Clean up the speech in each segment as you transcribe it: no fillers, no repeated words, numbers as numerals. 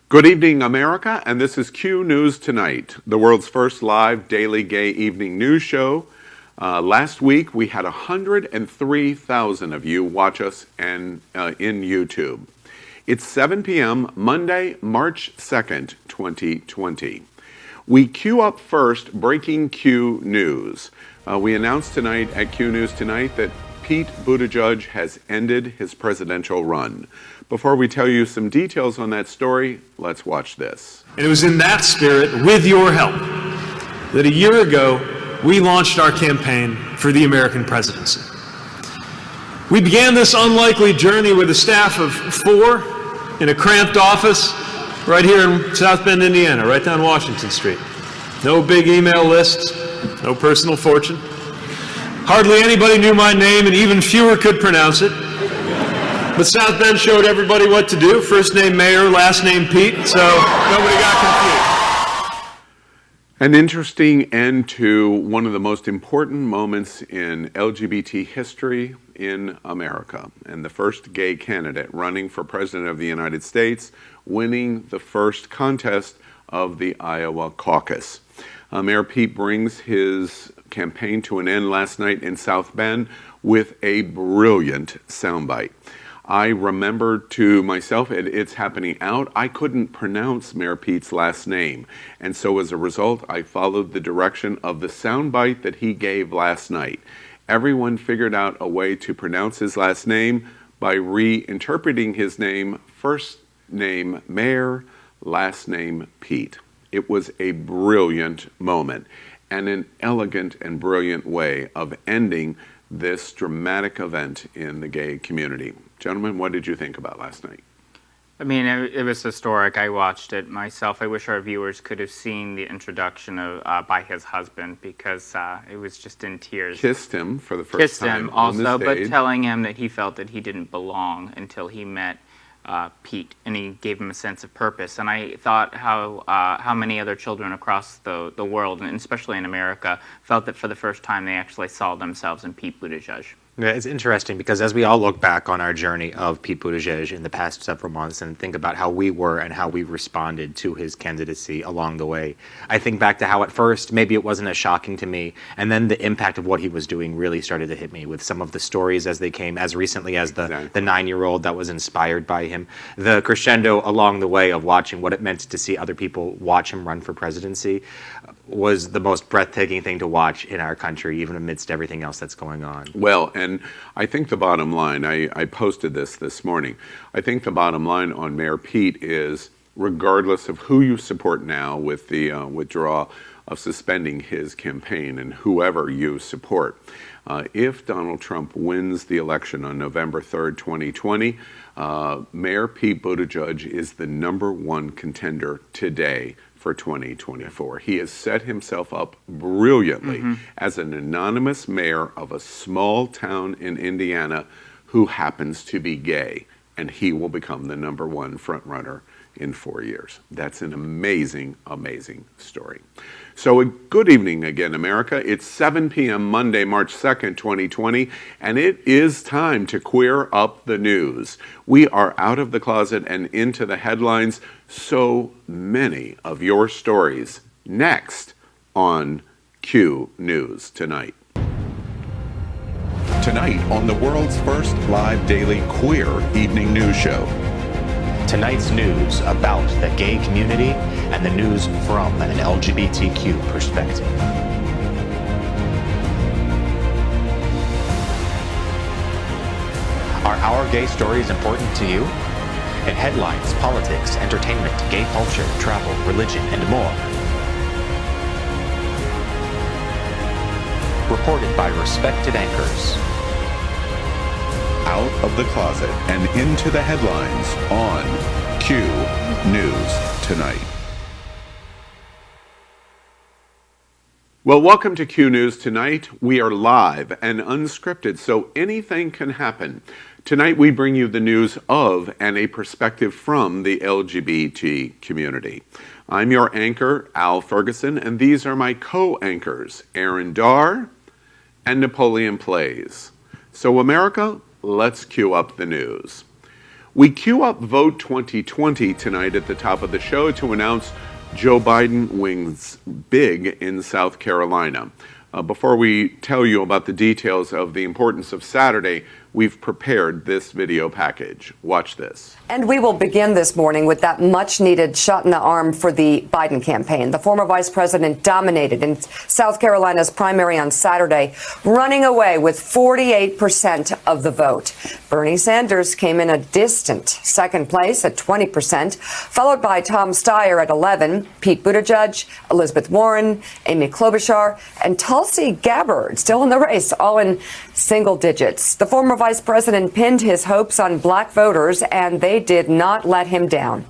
Good evening, America, and this is Q News Tonight, the world's first live daily gay evening news show. Last week, we had 103,000 of you watch us in YouTube. It's 7 p.m., Monday, March 2nd, 2020. We queue up first breaking Q News. We announced tonight at Q News Tonight that Pete Buttigieg has ended his presidential run. Before we tell you some details on that story, let's watch this. And it was in that spirit, with your help, that a year ago, we launched our campaign for the American presidency. We began this unlikely journey with a staff of 4 in a cramped office right here in South Bend, Indiana, right down Washington Street. No big email lists, no personal fortune. Hardly anybody knew my name, and even fewer could pronounce it. But South Bend showed everybody what to do. First name Mayor, last name Pete, so nobody got confused. An interesting end to one of the most important moments in LGBT history in America, and the first gay candidate running for President of the United States, winning the first contest of the Iowa caucus. Mayor Pete brings his campaign to an end last night in South Bend with a brilliant soundbite. I remember to myself, it's happening out, I couldn't pronounce Mayor Pete's last name. And so as a result, I followed the direction of the soundbite that he gave last night. Everyone figured out a way to pronounce his last name by reinterpreting his name, first name Mayor, last name Pete. It was a brilliant moment and an elegant and brilliant way of ending this dramatic event in the gay community. Gentlemen, what did you think about last night? I mean, it was historic. I watched it myself. I wish our viewers could have seen the introduction of by his husband, because it was just in tears. Kissed him for the first Kissed time him also, on the but stage. telling him that he felt that he didn't belong until he met Pete, and he gave him a sense of purpose. And I thought how many other children across the world, and especially in America, felt that for the first time they actually saw themselves in Pete Buttigieg. Yeah, it's interesting because as we all look back on our journey of Pete Buttigieg in the past several months and think about how we were and how we responded to his candidacy along the way, I think back to how at first maybe it wasn't as shocking to me, and then the impact of what he was doing really started to hit me with some of the stories as they came, as recently as the 9-year-old that was inspired by him, the crescendo along the way of watching what it meant to see other people watch him run for presidency was the most breathtaking thing to watch in our country, even amidst everything else that's going on. Well, and I think the bottom line, I posted this morning, I think the bottom line on Mayor Pete is, regardless of who you support now with the withdrawal of suspending his campaign and whoever you support, if Donald Trump wins the election on November 3rd, 2020, Mayor Pete Buttigieg is the #1 contender today for 2024. He has set himself up brilliantly as an anonymous mayor of a small town in Indiana who happens to be gay, and he will become the #1 frontrunner in 4 years. That's an amazing, amazing story. So a good evening again, America. It's 7 p.m. Monday, March 2nd, 2020, and it is time to queer up the news. We are out of the closet and into the headlines. So many of your stories next on Q News Tonight. Tonight on the world's first live daily queer evening news show. Tonight's news about the gay community and the news from an LGBTQ perspective. Are our gay stories important to you? In headlines, politics, entertainment, gay culture, travel, religion, and more. Reported by respected anchors. Out of the closet and into the headlines on Q News Tonight. Well, welcome to Q News Tonight. We are live and unscripted, so anything can happen. Tonight we bring you the news of and a perspective from the LGBT community. I'm your anchor, Al Ferguson, and these are my co-anchors, Aaron Darr and Napoleon Plays. So America, let's cue up the news. We queue up Vote 2020 tonight at the top of the show to announce Joe Biden wins big in South Carolina. Before we tell you about the details of the importance of Saturday, we've prepared this video package. Watch this. And we will begin this morning with that much-needed shot in the arm for the Biden campaign. The former vice president dominated in South Carolina's primary on Saturday, running away with 48% of the vote. Bernie Sanders came in a distant second place at 20%, followed by Tom Steyer at 11%, Pete Buttigieg, Elizabeth Warren, Amy Klobuchar, and Tulsi Gabbard still in the race, all in single digits. The former vice president pinned his hopes on black voters, and they did not let him down.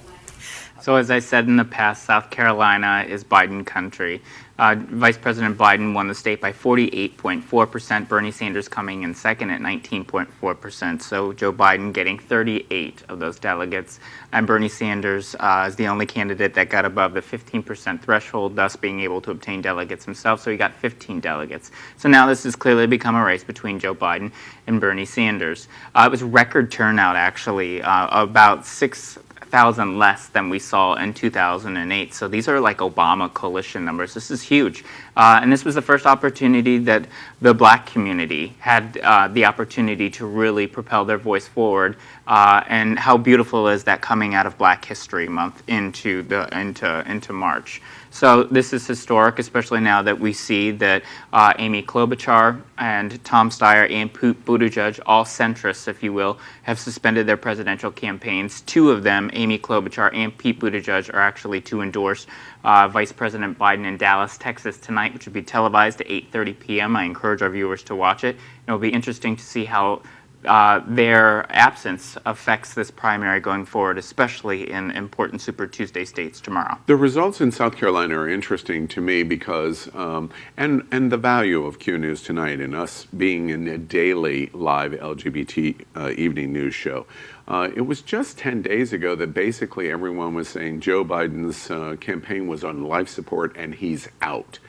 So as I said in the past, South Carolina is Biden country. Vice President Biden won the state by 48.4%, Bernie Sanders coming in second at 19.4%. So Joe Biden getting 38 of those delegates, and Bernie Sanders is the only candidate that got above the 15% threshold, thus being able to obtain delegates himself. So he got 15 delegates. So now this has clearly become a race between Joe Biden and Bernie Sanders. It was record turnout, actually, about 6,000 less than we saw in 2008. So these are like Obama coalition numbers. This is huge. And this was the first opportunity that the black community had the opportunity to really propel their voice forward. And how beautiful is that coming out of Black History Month into March. So this is historic, especially now that we see that Amy Klobuchar and Tom Steyer and Pete Buttigieg, all centrists, if you will, have suspended their presidential campaigns. Two of them, Amy Klobuchar and Pete Buttigieg, are actually to endorse Vice President Biden in Dallas, Texas tonight, which will be televised at 8:30 p.m. I encourage our viewers to watch it. It'll be interesting to see how their absence affects this primary going forward, especially in important Super Tuesday states tomorrow. The results in South Carolina are interesting to me because, and the value of Q News Tonight and us being in a daily live LGBT evening news show. It was just 10 days ago that basically everyone was saying Joe Biden's campaign was on life support and he's out.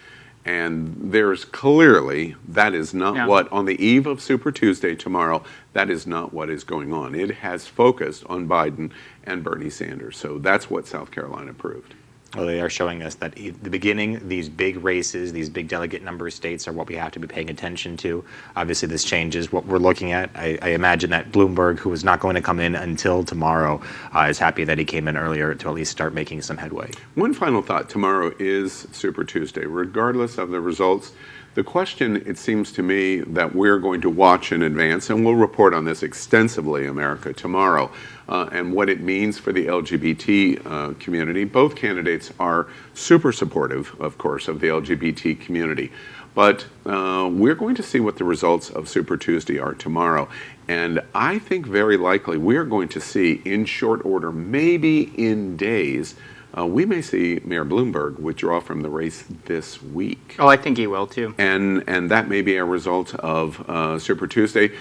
And there's clearly, that is not what, on the eve of Super Tuesday tomorrow, that is not what is going on. It has focused on Biden and Bernie Sanders. So that's what South Carolina proved. Well, they are showing us that at the beginning, these big races, these big delegate number states are what we have to be paying attention to. Obviously, this changes what we're looking at. I imagine that Bloomberg, who is not going to come in until tomorrow, is happy that he came in earlier to at least start making some headway. One final thought. Tomorrow is Super Tuesday. Regardless of the results, the question, it seems to me, that we're going to watch in advance, and we'll report on this extensively, America, tomorrow, and what it means for the LGBT community. Both candidates are super supportive, of course, of the LGBT community. But we're going to see what the results of Super Tuesday are tomorrow. And I think very likely we're going to see, in short order, maybe in days, we may see Mayor Bloomberg withdraw from the race this week. Oh, I think he will too. And that may be a result of Super Tuesday.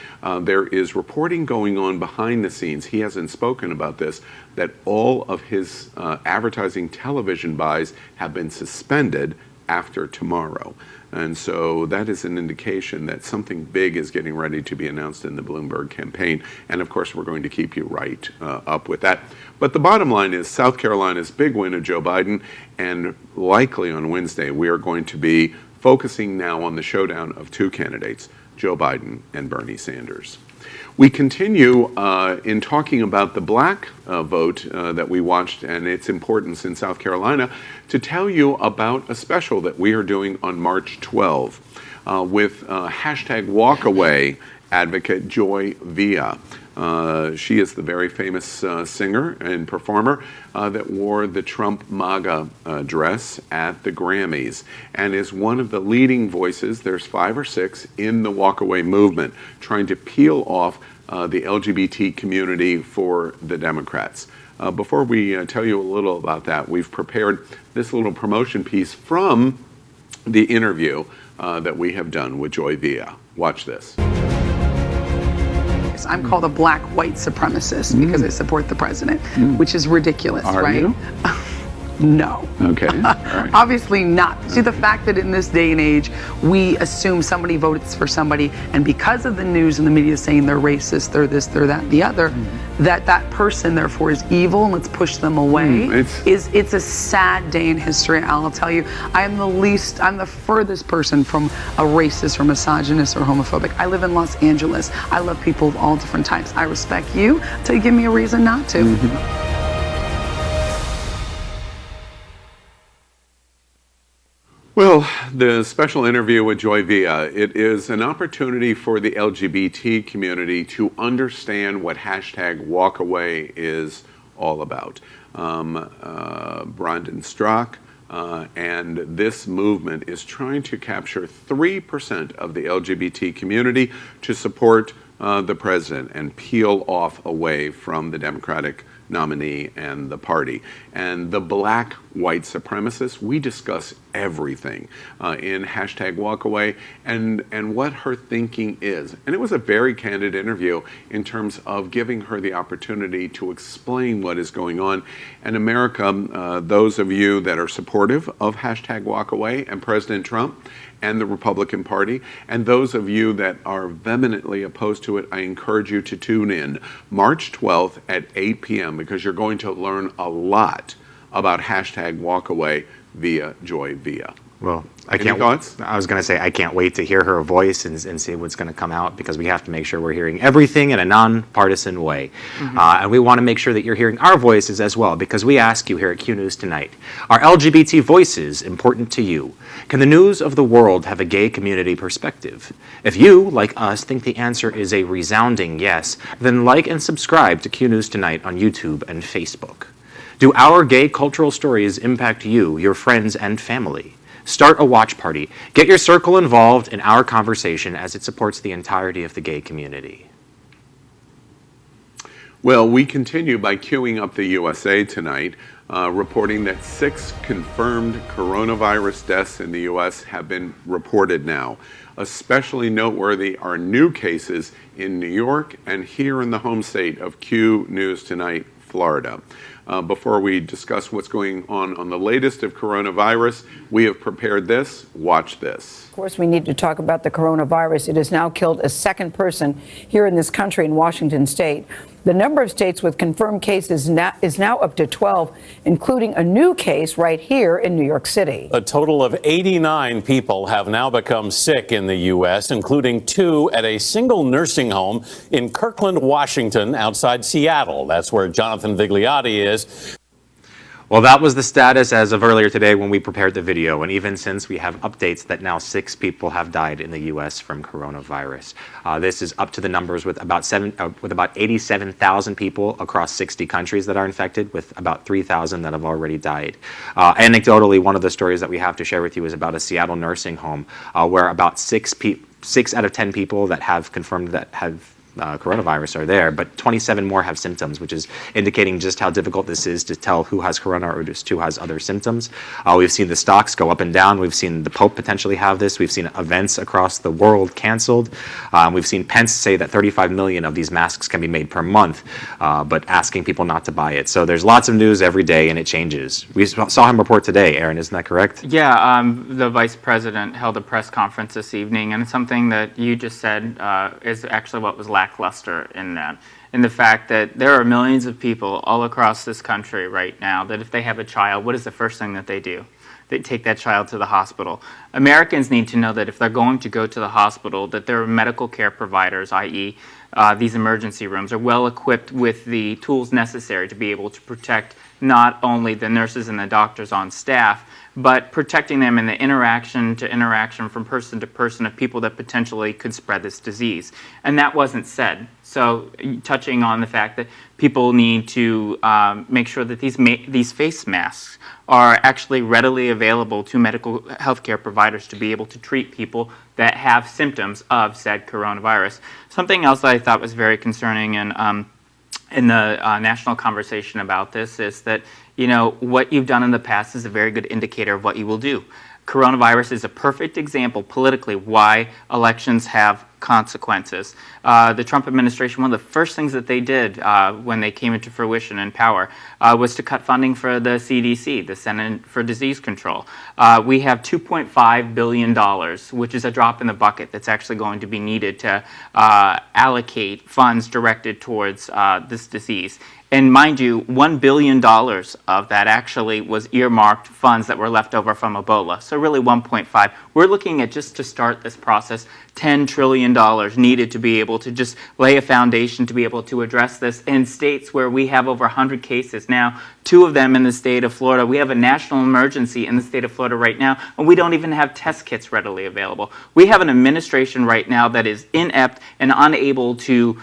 There is reporting going on behind the scenes. He hasn't spoken about this, that all of his advertising television buys have been suspended after tomorrow. And so that is an indication that something big is getting ready to be announced in the Bloomberg campaign. And of course, we're going to keep you right up with that. But the bottom line is South Carolina's big win of Joe Biden, and likely on Wednesday, we are going to be focusing now on the showdown of two candidates, Joe Biden and Bernie Sanders. We continue in talking about the black vote that we watched and its importance in South Carolina to tell you about a special that we are doing on March 12 with hashtag walkaway advocate Joy Villa. She is the very famous singer and performer that wore the Trump MAGA dress at the Grammys and is one of the leading voices, there's 5 or 6, in the walkaway movement, trying to peel off the LGBT community for the Democrats. Before we tell you a little about that, we've prepared this little promotion piece from the interview that we have done with Joy Villa. Watch this. I'm called a black white supremacist because I support the president, which is ridiculous, Are right? you? No. Okay. All right. Obviously not. See, the fact that in this day and age, we assume somebody voted for somebody, and because of the news and the media saying they're racist, they're this, they're that, the other, that person therefore is evil and let's push them away, it's a sad day in history. I'll tell you, I'm the furthest person from a racist or misogynist or homophobic. I live in Los Angeles. I love people of all different types. I respect you till you give me a reason not to. Well, the special interview with Joy Villa, it is an opportunity for the LGBT community to understand what hashtag walkaway is all about. Brandon Strzok and this movement is trying to capture 3% of the LGBT community to support the president and peel off away from the Democratic nominee and the party. And the black white supremacists, we discuss everything in hashtag walkaway and what her thinking is. And it was a very candid interview in terms of giving her the opportunity to explain what is going on. And America, those of you that are supportive of hashtag walkaway and President Trump and the Republican Party, and those of you that are vehemently opposed to it, I encourage you to tune in March 12th at 8 p.m. because you're going to learn a lot about hashtag walkaway via Joy Villa. Well, Any thoughts? I was going to say, I can't wait to hear her voice and see what's going to come out, because we have to make sure we're hearing everything in a nonpartisan way. And we want to make sure that you're hearing our voices as well, because we ask you here at Q News tonight, are LGBT voices important to you? Can the news of the world have a gay community perspective? If you, like us, think the answer is a resounding yes, then like and subscribe to Q News Tonight on YouTube and Facebook. Do our gay cultural stories impact you, your friends, and family? Start a watch party. Get your circle involved in our conversation, as it supports the entirety of the gay community. Well, we continue by queuing up the USA tonight, reporting that 6 confirmed coronavirus deaths in the U.S. have been reported now. Especially noteworthy are new cases in New York and here in the home state of Q News Tonight, Florida. Before we discuss what's going on the latest of coronavirus, we have prepared this. Watch this. Of course, we need to talk about the coronavirus. It has now killed a second person here in this country, in Washington state. The number of states with confirmed cases is now up to 12, including a new case right here in New York City. A total of 89 people have now become sick in the U.S., including 2 at a single nursing home in Kirkland, Washington, outside Seattle. That's where Jonathan Vigliotti is. Well, that was the status as of earlier today when we prepared the video, and even since we have updates that now 6 people have died in the U.S. from coronavirus. This is up to the numbers with about 87,000 people across 60 countries that are infected, with about 3,000 that have already died. Anecdotally, one of the stories that we have to share with you is about a Seattle nursing home where about 6 out of 10 people that have confirmed that have coronavirus are there, but 27 more have symptoms, which is indicating just how difficult this is to tell who has corona or just who has other symptoms. We've seen the stocks go up and down. We've seen the Pope potentially have this. We've seen events across the world canceled. We've seen Pence say that 35 million of these masks can be made per month, but asking people not to buy it. So there's lots of news every day, and it changes. We saw him report today, Aaron, isn't that correct? Yeah, the vice president held a press conference this evening, and something that you just said is actually what was lackluster in that. In the fact that there are millions of people all across this country right now that if they have a child, what is the first thing that they do? They take that child to the hospital. Americans need to know that if they're going to go to the hospital, that their medical care providers, i.e. These emergency rooms, are well equipped with the tools necessary to be able to protect not only the nurses and the doctors on staff, but protecting them in the interaction to interaction from person to person of people that potentially could spread this disease. And that wasn't said. So touching on the fact that people need to make sure that these face masks are actually readily available to medical healthcare providers to be able to treat people that have symptoms of said coronavirus. Something else that I thought was very concerning and in the national conversation about this is that, you know, what you've done in the past is a very good indicator of what you will do. Coronavirus is a perfect example politically why elections have consequences. The Trump administration, one of the first things that they did when they came into fruition in power was to cut funding for the CDC, the Center for Disease Control. We have $2.5 billion, which is a drop in the bucket that's actually going to be needed to allocate funds directed towards this disease. And mind you, $1 billion of that actually was earmarked funds that were left over from Ebola. So really 1.5. We're looking at, just to start this process, $10 trillion needed to be able to just lay a foundation to be able to address this in states where we have over 100 cases now, 2 of them in the state of Florida. We have a national emergency in the state of Florida right now, and we don't even have test kits readily available. We have an administration right now that is inept and unable to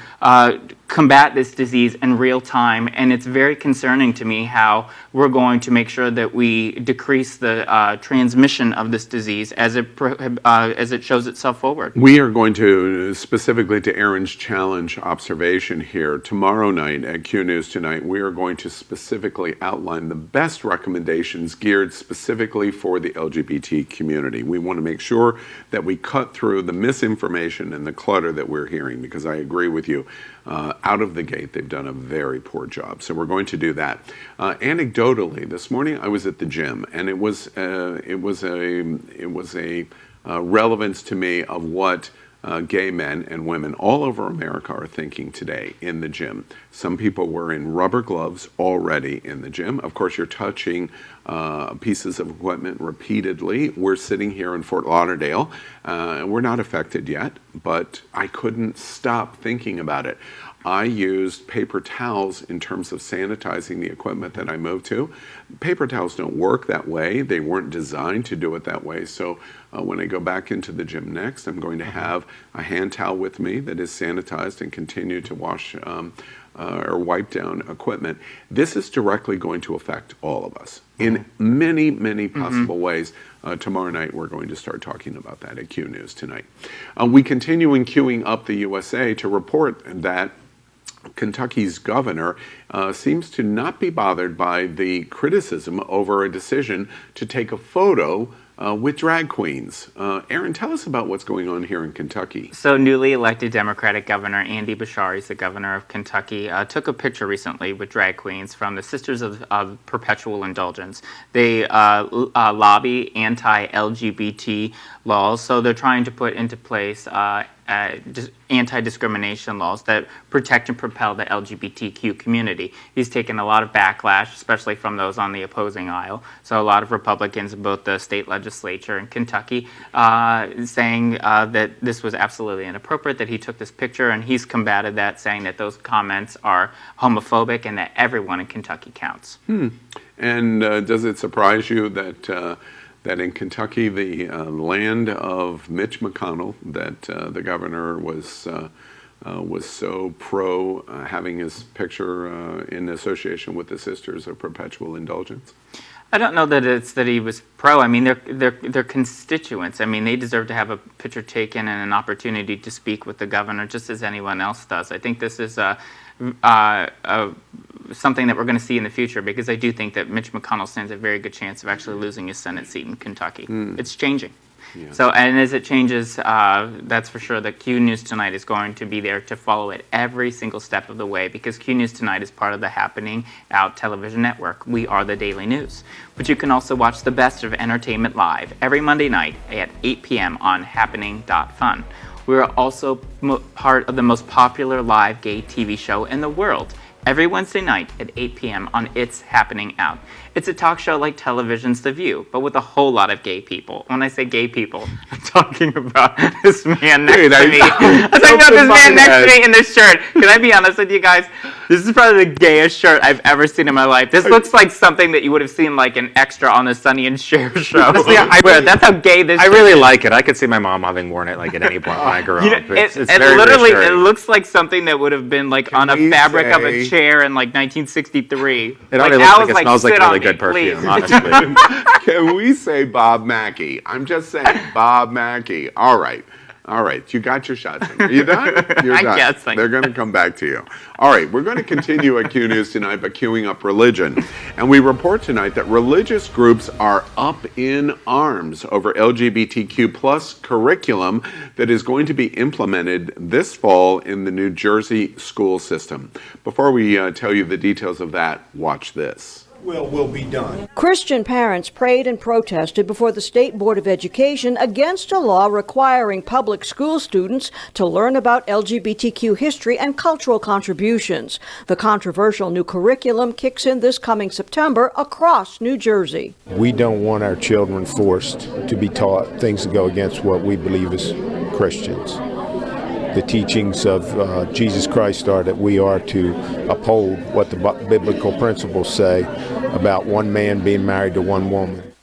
combat this disease in real time, and it's very concerning to me how we're going to make sure that we decrease the transmission of this disease as it shows itself forward. We are going to, specifically to Aaron's challenge observation here, tomorrow night at Q News Tonight, we are going to specifically outline the best recommendations geared specifically for the LGBT community. We want to make sure that we cut through the misinformation and the clutter that we're hearing, because I agree with you. Out of the gate, they've done a very poor job. So we're going to do that. Anecdotally, this morning I was at the gym, and it was a relevance to me of what gay men and women all over America are thinking today in the gym. Some people were in rubber gloves already in the gym. Of course, you're touching pieces of equipment repeatedly. We're sitting here in Fort Lauderdale. We're not affected yet, but I couldn't stop thinking about it. I used paper towels in terms of sanitizing the equipment that I moved to. Paper towels don't work that way. They weren't designed to do it that way. So when I go back into the gym next, I'm going to have a hand towel with me that is sanitized and continue to wash or wipe down equipment. This is directly going to affect all of us in many, many possible ways. Tomorrow night, we're going to start talking about that at Q News Tonight. We continue in queuing up the USA to report that Kentucky's governor seems to not be bothered by the criticism over a decision to take a photo with drag queens. Aaron, tell us about what's going on here in Kentucky. So newly elected Democratic Governor Andy Beshear, the governor of Kentucky, took a picture recently with drag queens from the Sisters of Perpetual Indulgence. They lobby anti-LGBT laws, so they're trying to put into place anti-discrimination laws that protect and propel the LGBTQ community. He's taken a lot of backlash, especially from those on the opposing aisle. So a lot of Republicans in both the state legislature in Kentucky saying that this was absolutely inappropriate, that he took this picture, and he's combated that, saying that those comments are homophobic and that everyone in Kentucky counts. And does it surprise you that that in Kentucky, the land of Mitch McConnell, that the governor was so pro having his picture in association with the Sisters of Perpetual Indulgence? I don't know that it's that he was pro. I mean, they're constituents. I mean, they deserve to have a picture taken and an opportunity to speak with the governor, just as anyone else does. I think this is something that we're going to see in the future, because I do think that Mitch McConnell stands a very good chance of actually losing his Senate seat in Kentucky. It's changing. Yeah. So, and as it changes, that's for sure that Q News Tonight is going to be there to follow it every single step of the way, because Q News Tonight is part of the Happening Out television network. We are the Daily News. But you can also watch the best of entertainment live every Monday night at 8 p.m. on happening.fun. We are also part of the most popular live gay TV show in the world, every Wednesday night at 8 p.m. on It's Happening Out. It's a talk show like television's The View, but with a whole lot of gay people. When I say gay people, I'm talking about this man next to me. I'm talking about this man next to me in this shirt. Can I be honest with you guys? This is probably the gayest shirt I've ever seen in my life. This looks like something that you would have seen like an extra on the Sonny and Cher show. That's how gay this I really like it. I could see my mom having worn it like at any point when I grew up. It's very literally, it looks like something that would have been like on a fabric of a chair in like 1963. It already looks like it smells like really good perfume, honestly. Can we say Bob Mackey? I'm just saying Bob Mackey. All right. All right, you got your shots in. Are you done? You're I done. guess, thank They're you. going to come back to you. All right, we're going to continue at Q News tonight by queuing up religion. And we report tonight that religious groups are up in arms over LGBTQ plus curriculum that is going to be implemented this fall in the New Jersey school system. Before we tell you the details of that, watch this. Will be done. Christian parents prayed and protested before the State Board of Education against a law requiring public school students to learn about LGBTQ history and cultural contributions. The controversial new curriculum kicks in this coming September across New Jersey. We don't want our children forced to be taught things that go against what we believe as Christians. The teachings of Jesus Christ are that we are to uphold what the biblical principles say about one man being married to one woman.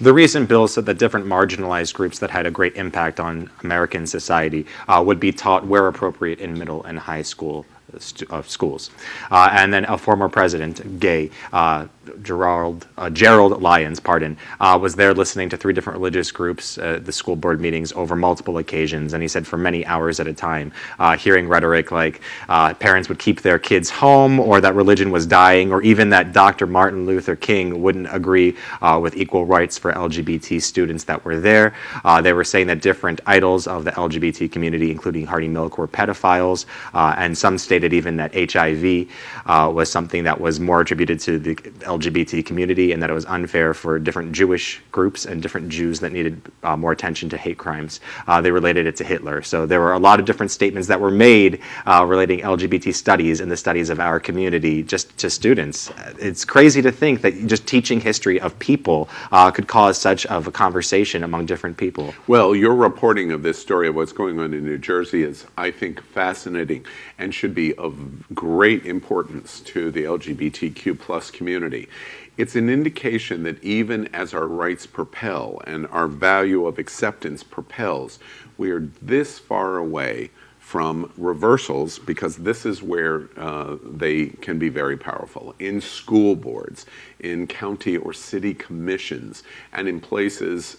The recent bill said that different marginalized groups that had a great impact on American society would be taught where appropriate in middle and high school schools. And then a former president, gay, Gerald Lyons, was there listening to 3 different religious groups at the school board meetings over multiple occasions. And he said for many hours at a time, hearing rhetoric like parents would keep their kids home, or that religion was dying, or even that Dr. Martin Luther King wouldn't agree with equal rights for LGBT students that were there. They were saying that different idols of the LGBT community, including Hardy Milk, were pedophiles, and some stated even that HIV was something that was more attributed to the LGBT community, and that it was unfair for different Jewish groups and different Jews that needed more attention to hate crimes. They related it to Hitler. So there were a lot of different statements that were made relating LGBT studies and the studies of our community just to students. It's crazy to think that just teaching history of people could cause such of a conversation among different people. Well, your reporting of this story of what's going on in New Jersey is, I think, fascinating and should be of great importance to the LGBTQ plus community. It's an indication that even as our rights propel and our value of acceptance propels, we are this far away from reversals, because this is where they can be very powerful. In school boards, in county or city commissions, and in places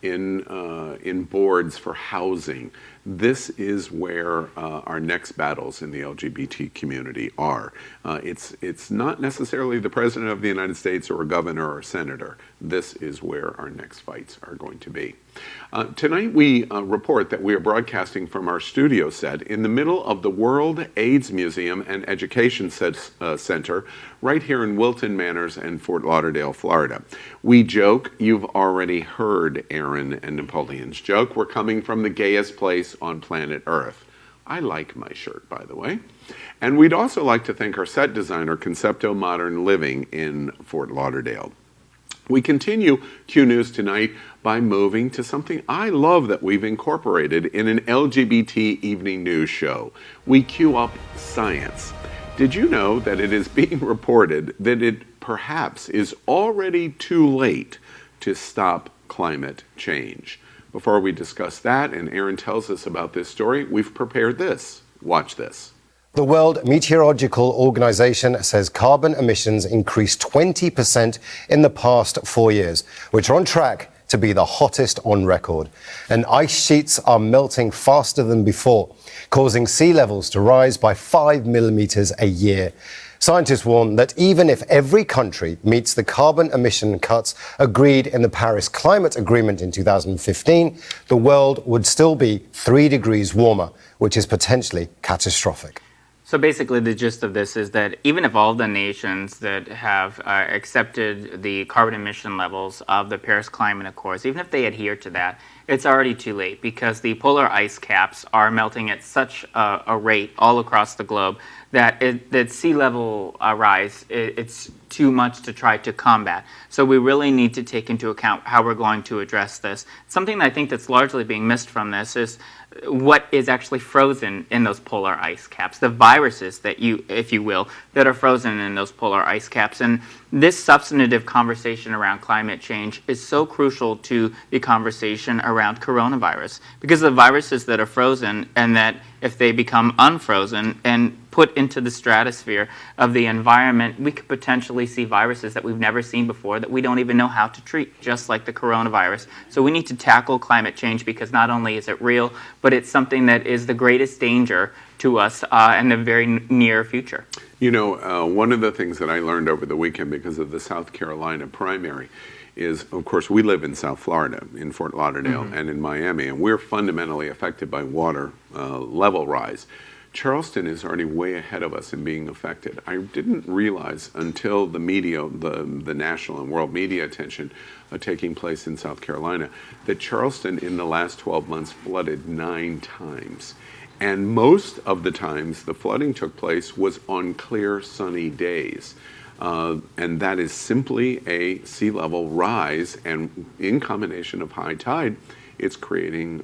in boards for housing. This is where our next battles in the LGBT community are. It's not necessarily the President of the United States or a governor or a senator. This is where our next fights are going to be. Tonight we report that we are broadcasting from our studio set in the middle of the World AIDS Museum and Education Center right here in Wilton Manors and Fort Lauderdale, Florida. We joke, you've already heard Aaron and Napoleon's joke, we're coming from the gayest place on planet Earth. I like my shirt, by the way. And we'd also like to thank our set designer, Concepto Modern Living in Fort Lauderdale. We continue Q News tonight by moving to something I love that we've incorporated in an LGBT evening news show. We queue up science. Did you know that it is being reported that it perhaps is already too late to stop climate change? Before we discuss that, and Aaron tells us about this story, we've prepared this. Watch this. The World Meteorological Organization says carbon emissions increased 20% in the past 4 years, which are on track to be the hottest on record. And ice sheets are melting faster than before, causing sea levels to rise by 5 millimeters a year. Scientists warn that even if every country meets the carbon emission cuts agreed in the Paris Climate Agreement in 2015, the world would still be 3 degrees warmer, which is potentially catastrophic. So basically the gist of this is that even if all the nations that have accepted the carbon emission levels of the Paris Climate Accords, even if they adhere to that, it's already too late, because the polar ice caps are melting at such a rate all across the globe that sea level rise, it's too much to try to combat. So we really need to take into account how we're going to address this. Something that I think that's largely being missed from this is what is actually frozen in those polar ice caps, the viruses that if you will, that are frozen in those polar ice caps. And this substantive conversation around climate change is so crucial to the conversation around around coronavirus, because the viruses that are frozen and that if they become unfrozen and put into the stratosphere of the environment, we could potentially see viruses that we've never seen before that we don't even know how to treat, just like the coronavirus. So we need to tackle climate change, because not only is it real, but it's something that is the greatest danger to us in the very near future. You know, one of the things that I learned over the weekend because of the South Carolina primary is, of course, we live in South Florida, in Fort Lauderdale and in Miami, and we're fundamentally affected by water level rise. Charleston is already way ahead of us in being affected. I didn't realize until the media, the national and world media attention taking place in South Carolina, that Charleston in the last 12 months flooded 9 times. And most of the times the flooding took place was on clear, sunny days. And that is simply a sea level rise, and in combination of high tide, it's creating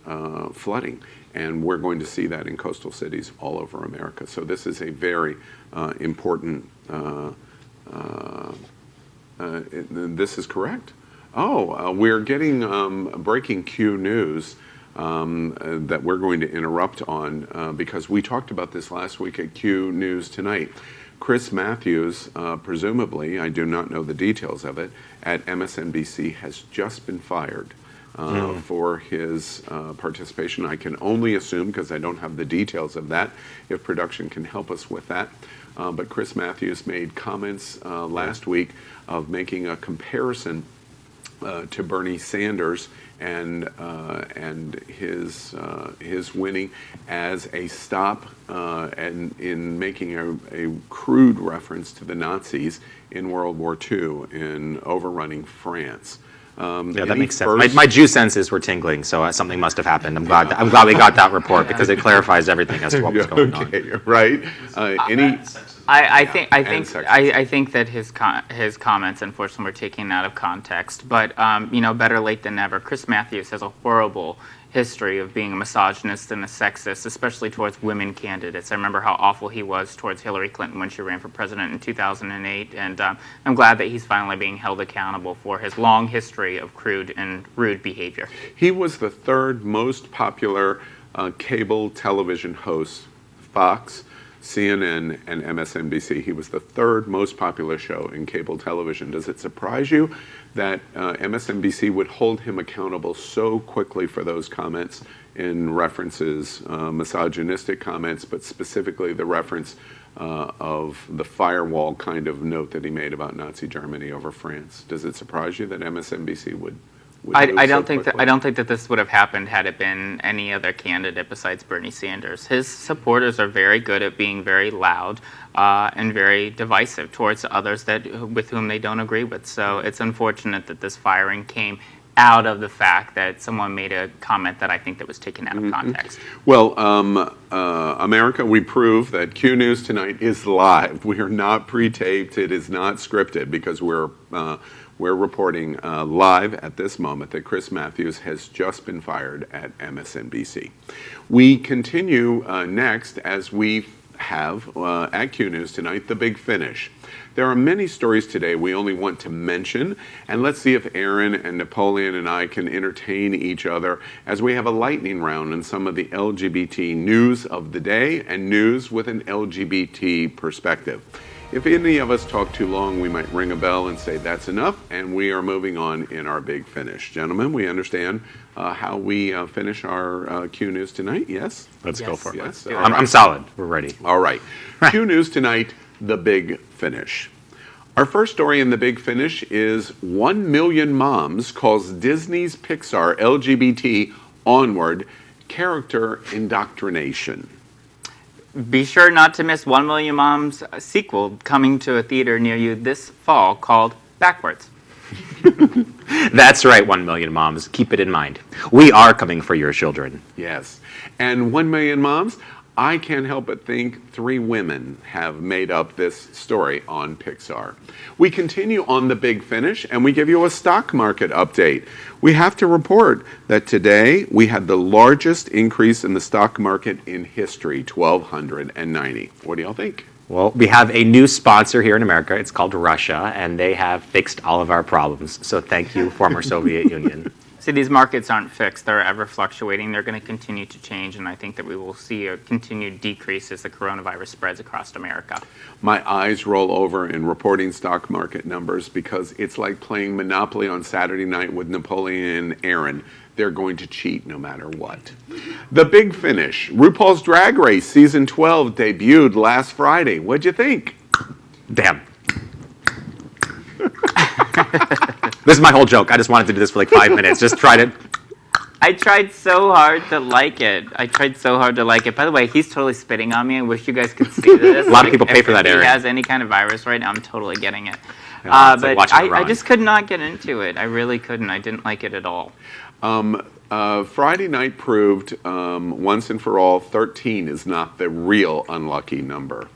flooding. And we're going to see that in coastal cities all over America. So this is a very important, this is correct. We're getting breaking Q news that we're going to interrupt on because we talked about this last week at Q News Tonight. Chris Matthews, presumably, I do not know the details of it, at MSNBC has just been fired for his participation. I can only assume, because I don't have the details of that, if production can help us with that. But Chris Matthews made comments last week of making a comparison to Bernie Sanders and his winning as a stop and in making a crude reference to the Nazis in World War II in overrunning France. Yeah, that makes sense. My Jew senses were tingling, so something must have happened. I'm glad we got that report, because it clarifies everything as to what was going on. Right. I think that his comments, unfortunately, were taken out of context. But better late than never. Chris Matthews has a horrible history of being a misogynist and a sexist, especially towards women candidates. I remember how awful he was towards Hillary Clinton when she ran for president in 2008, and I'm glad that he's finally being held accountable for his long history of crude and rude behavior. He was the 3rd most popular cable television host, Fox, CNN, and MSNBC. He was the 3rd most popular show in cable television. Does it surprise you that MSNBC would hold him accountable so quickly for those comments in references, misogynistic comments, but specifically the reference of the firewall kind of note that he made about Nazi Germany over France? Does it surprise you that MSNBC would I don't think that this would have happened had it been any other candidate besides Bernie Sanders. His supporters are very good at being very loud and very divisive towards others with whom they don't agree with. So it's unfortunate that this firing came out of the fact that someone made a comment that I think that was taken out of context. Well, America, we prove that Q News Tonight is live. We are not pre-taped. It is not scripted, because we're reporting live at this moment that Chris Matthews has just been fired at MSNBC. We continue next, as we have at Q News Tonight, the big finish. There are many stories today we only want to mention, and let's see if Aaron and Napoleon and I can entertain each other as we have a lightning round on some of the LGBT news of the day and news with an LGBT perspective. If any of us talk too long, we might ring a bell and say that's enough, and we are moving on in our big finish. Gentlemen, we understand how we finish our Q News Tonight, yes? Let's go for it. Yes. I'm solid. We're ready. All right. Q News Tonight, the big finish. Our first story in the big finish is 1 million moms calls Disney's Pixar LGBT onward character indoctrination. Be sure not to miss 1 Million Moms sequel coming to a theater near you this fall called Backwards. That's right, 1 Million Moms. Keep it in mind. We are coming for your children. Yes. And 1 Million Moms, I can't help but think 3 women have made up this story on Pixar. We continue on the big finish, and we give you a stock market update. We have to report that today we had the largest increase in the stock market in history, 1,290. What do y'all think? Well, we have a new sponsor here in America. It's called Russia, and they have fixed all of our problems. So thank you, former Soviet Union. See, these markets aren't fixed. They're ever fluctuating. They're going to continue to change, and I think that we will see a continued decrease as the coronavirus spreads across America. My eyes roll over in reporting stock market numbers because it's like playing Monopoly on Saturday night with Napoleon and Aaron. They're going to cheat no matter what. The Big Finish. RuPaul's Drag Race Season 12 debuted last Friday. What'd you think? Damn. This is my whole joke. I just wanted to do this for like 5 minutes. Just try to. I tried so hard to like it. By the way, he's totally spitting on me. I wish you guys could see this. A lot of people pay for that, Aaron. If he has any kind of virus right now, I'm totally getting it. Yeah, but like I just could not get into it. I really couldn't. I didn't like it at all. Friday night proved once and for all 13 is not the real unlucky number.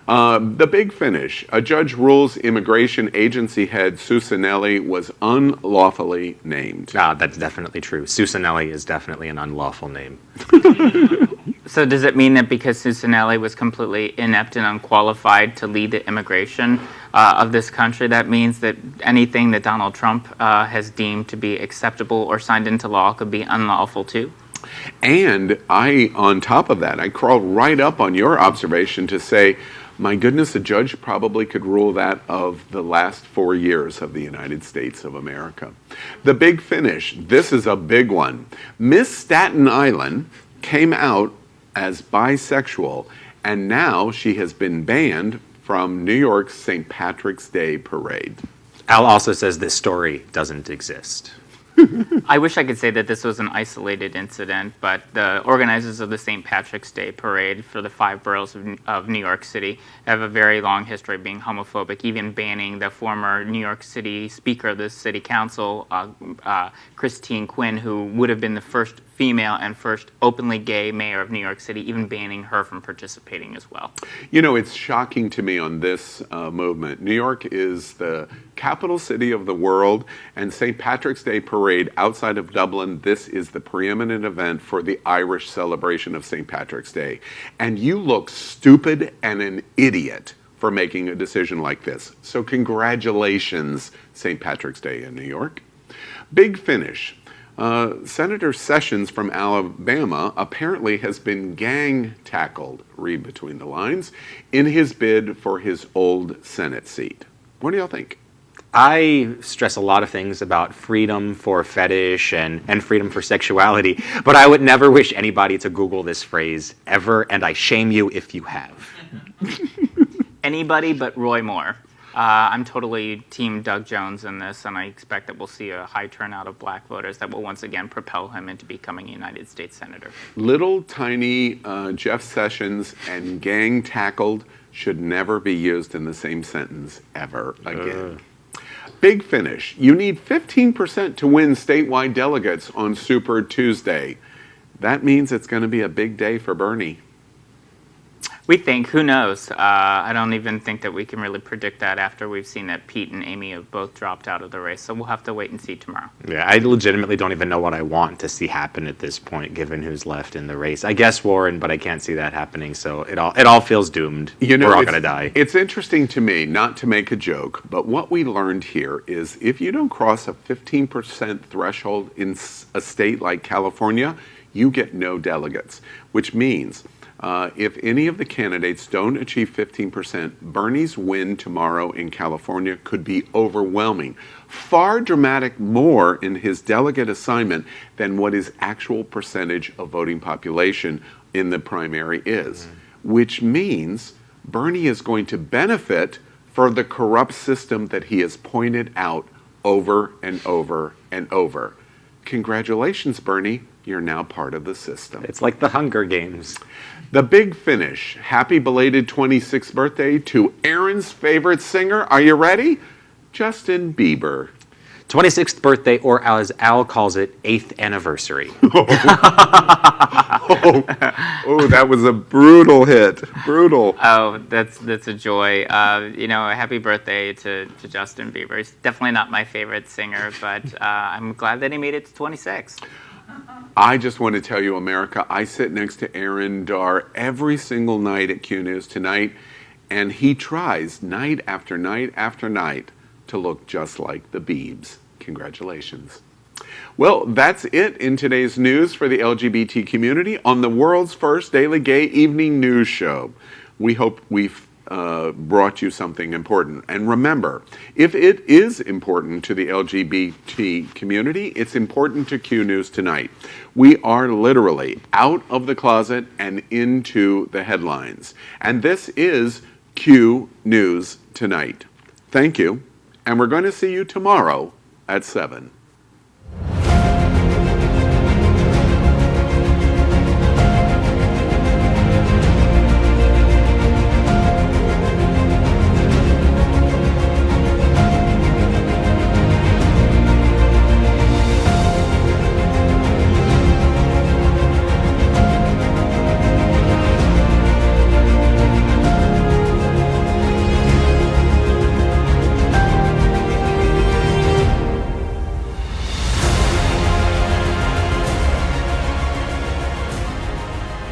The Big Finish. A judge rules immigration agency head Susanelli was unlawfully named. That's definitely true. Susanelli is definitely an unlawful name. So does it mean that because Susanelli was completely inept and unqualified to lead the immigration of this country, that means that anything that Donald Trump has deemed to be acceptable or signed into law could be unlawful too? And on top of that, I crawled right up on your observation to say, my goodness, a judge probably could rule that of the last 4 years of the United States of America. The Big Finish. This is a big one. Miss Staten Island came out as bisexual, and now she has been banned from New York's St. Patrick's Day parade. Al also says this story doesn't exist. I wish I could say that this was an isolated incident, but the organizers of the St. Patrick's Day parade for the 5 boroughs of New York City have a very long history of being homophobic, even banning the former New York City Speaker of the City Council, Christine Quinn, who would have been the first female and first openly gay mayor of New York City, even banning her from participating as well. You know, it's shocking to me on this movement. New York is the capital city of the world, and St. Patrick's Day parade outside of Dublin, this is the preeminent event for the Irish celebration of St. Patrick's Day. And you look stupid and an idiot for making a decision like this. So congratulations, St. Patrick's Day in New York. Big Finish. Senator Sessions from Alabama apparently has been gang tackled, read between the lines, in his bid for his old Senate seat. What do y'all think? I stress a lot of things about freedom for fetish and freedom for sexuality, but I would never wish anybody to Google this phrase ever, and I shame you if you have. Anybody but Roy Moore. I'm totally team Doug Jones in this, and I expect that we'll see a high turnout of black voters that will once again propel him into becoming a United States Senator. Little tiny Jeff Sessions and gang tackled should never be used in the same sentence ever again. Big Finish. You need 15% to win statewide delegates on Super Tuesday. That means it's going to be a big day for Bernie. We think, who knows? I don't even think that we can really predict that after we've seen that Pete and Amy have both dropped out of the race. So we'll have to wait and see tomorrow. Yeah, I legitimately don't even know what I want to see happen at this point, given who's left in the race. I guess Warren, but I can't see that happening. So it all feels doomed. You know, we're all going to die. It's interesting to me, not to make a joke, but what we learned here is if you don't cross a 15% threshold in a state like California, you get no delegates, which means if any of the candidates don't achieve 15%, Bernie's win tomorrow in California could be overwhelming. Far dramatic more in his delegate assignment than what his actual percentage of voting population in the primary is, which means Bernie is going to benefit for the corrupt system that he has pointed out over and over and over. Congratulations, Bernie. You're now part of the system. It's like the Hunger Games. The Big Finish. Happy belated 26th birthday to Aaron's favorite singer. Are you ready? Justin Bieber. 26th birthday, or as Al calls it, 8th anniversary. Oh, that was a brutal hit. Brutal. Oh, that's a joy. Happy birthday to Justin Bieber. He's definitely not my favorite singer, but I'm glad that he made it to 26. I just want to tell you, America, I sit next to Aaron Darr every single night at Q News Tonight, and he tries night after night after night to look just like the Biebs. Congratulations. Well, that's it in today's news for the LGBT community on the world's first daily gay evening news show. We hope we've brought you something important. And remember, if it is important to the LGBT community, it's important to Q News Tonight. We are literally out of the closet and into the headlines. And this is Q News Tonight. Thank you, and we're going to see you tomorrow at 7.